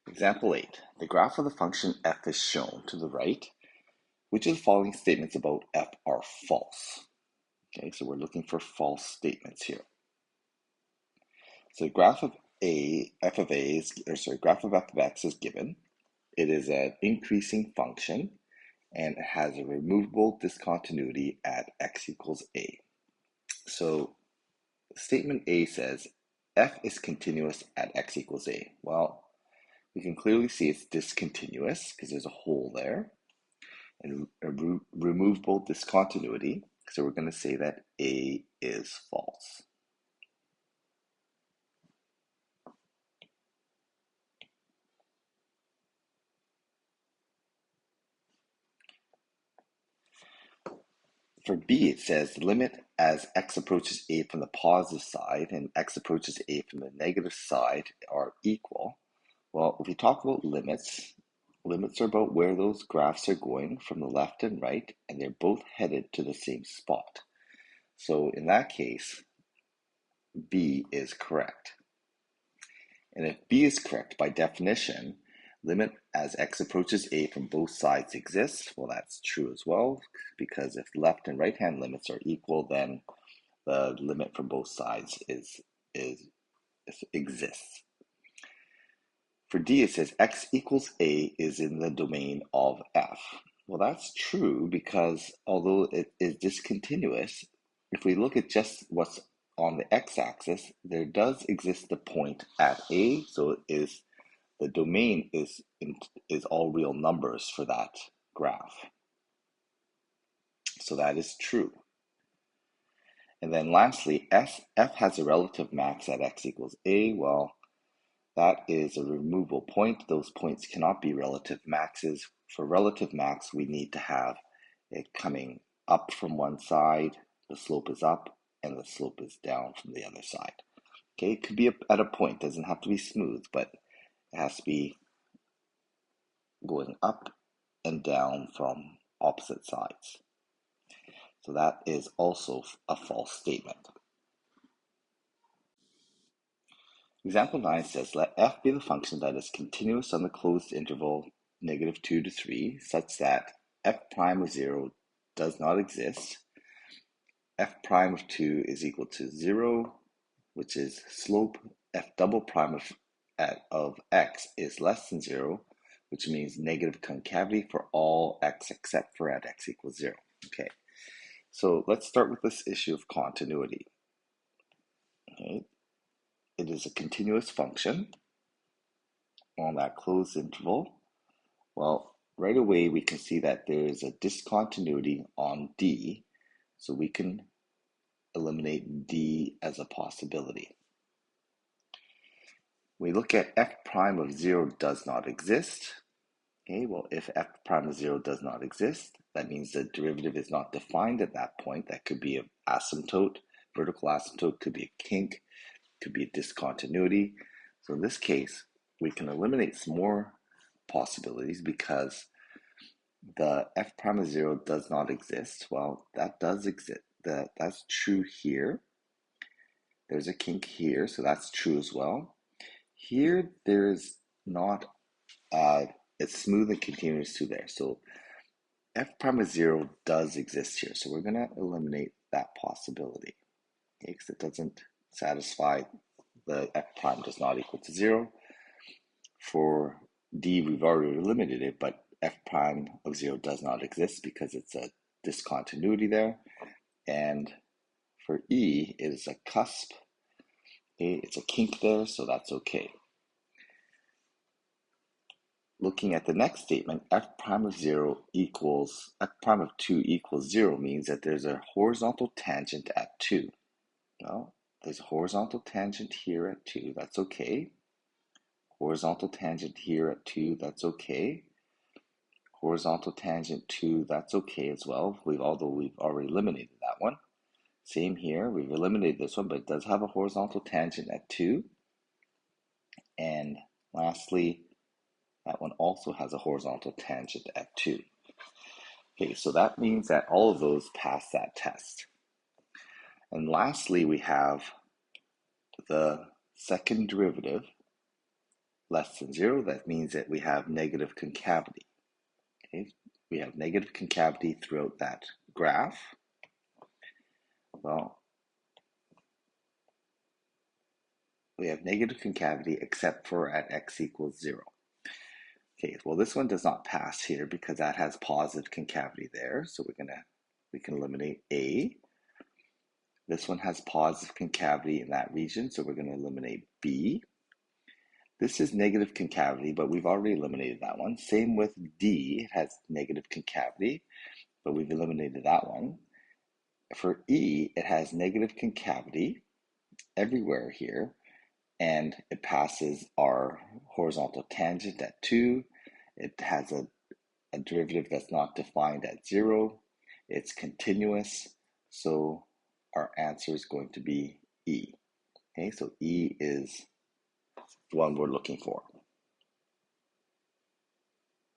Example 8. The graph of the function f is shown to the right. Which of the following statements about f are false? Okay, so we're looking for false statements here. So the graph of f of x is given. It is an increasing function and it has a removable discontinuity at x equals a. So statement A says f is continuous at x equals a. Well, we can clearly see it's discontinuous because there's a hole there, and a removable discontinuity. So we're going to say that A is false. For B, it says the limit as x approaches a from the positive side and x approaches a from the negative side are equal. Well, if we talk about limits, limits are about where those graphs are going from the left and right, and they're both headed to the same spot. So in that case, B is correct. And if B is correct, by definition, limit as x approaches a from both sides exists. Well, that's true as well, because if left and right hand limits are equal, then the limit from both sides exists. For D, it says x equals a is in the domain of f. Well, that's true because although it is discontinuous, if we look at just what's on the x-axis, there does exist a point at a, so it is the domain is all real numbers for that graph. So that is true. And then lastly, f has a relative max at x equals a. Well, that is a removable point. Those points cannot be relative maxes. For relative max, we need to have it coming up from one side, the slope is up, and the slope is down from the other side. Okay, it could be at a point, doesn't have to be smooth, but it has to be going up and down from opposite sides. So that is also a false statement. Example 9 says, let f be the function that is continuous on the closed interval -2 to 3, such that f prime of 0 does not exist. F prime of 2 is equal to 0, which is slope f double prime of x is less than 0, which means negative concavity for all x except for at x equals 0. Okay, so let's start with this issue of continuity. Okay, it is a continuous function on that closed interval. Well, right away we can see that there is a discontinuity on D, so we can eliminate D as a possibility. We look at f prime of 0 does not exist. Okay, well, if f prime of 0 does not exist, that means the derivative is not defined at that point. That could be an asymptote, vertical asymptote, could be a kink, could be a discontinuity. So in this case, we can eliminate some more possibilities because the f prime of 0 does not exist. Well, that does exist. That's true here. There's a kink here, so that's true as well. Here, there's not, it's smooth and continuous to there. So f prime of 0 does exist here. So we're going to eliminate that possibility. Okay, because it doesn't satisfy the f prime does not equal to 0. For D, we've already eliminated it, but f prime of 0 does not exist because it's a discontinuity there. And for E, it is a cusp. Okay, it's a kink there, so that's okay. Looking at the next statement, f prime of 0 equals, f prime of 2 equals 0 means that there's a horizontal tangent at 2. Well, there's a horizontal tangent here at 2, that's okay. Horizontal tangent here at 2, that's okay. Horizontal tangent 2, that's okay as well, although we've already eliminated that one. Same here, we've eliminated this one, but it does have a horizontal tangent at 2. And lastly, that one also has a horizontal tangent at 2. Okay, so that means that all of those pass that test. And lastly, we have the second derivative less than 0, that means that we have negative concavity. Okay, we have negative concavity throughout that graph. Well, we have negative concavity except for at x equals 0. Okay, well this one does not pass here because that has positive concavity there, so we can eliminate A. This one has positive concavity in that region, so we're going to eliminate B. This is negative concavity, but we've already eliminated that one. Same with D, it has negative concavity, but we've eliminated that one. For E, it has negative concavity everywhere here, and it passes our horizontal tangent at 2. It has a derivative that's not defined at 0. It's continuous, so our answer is going to be E. Okay, so E is the one we're looking for.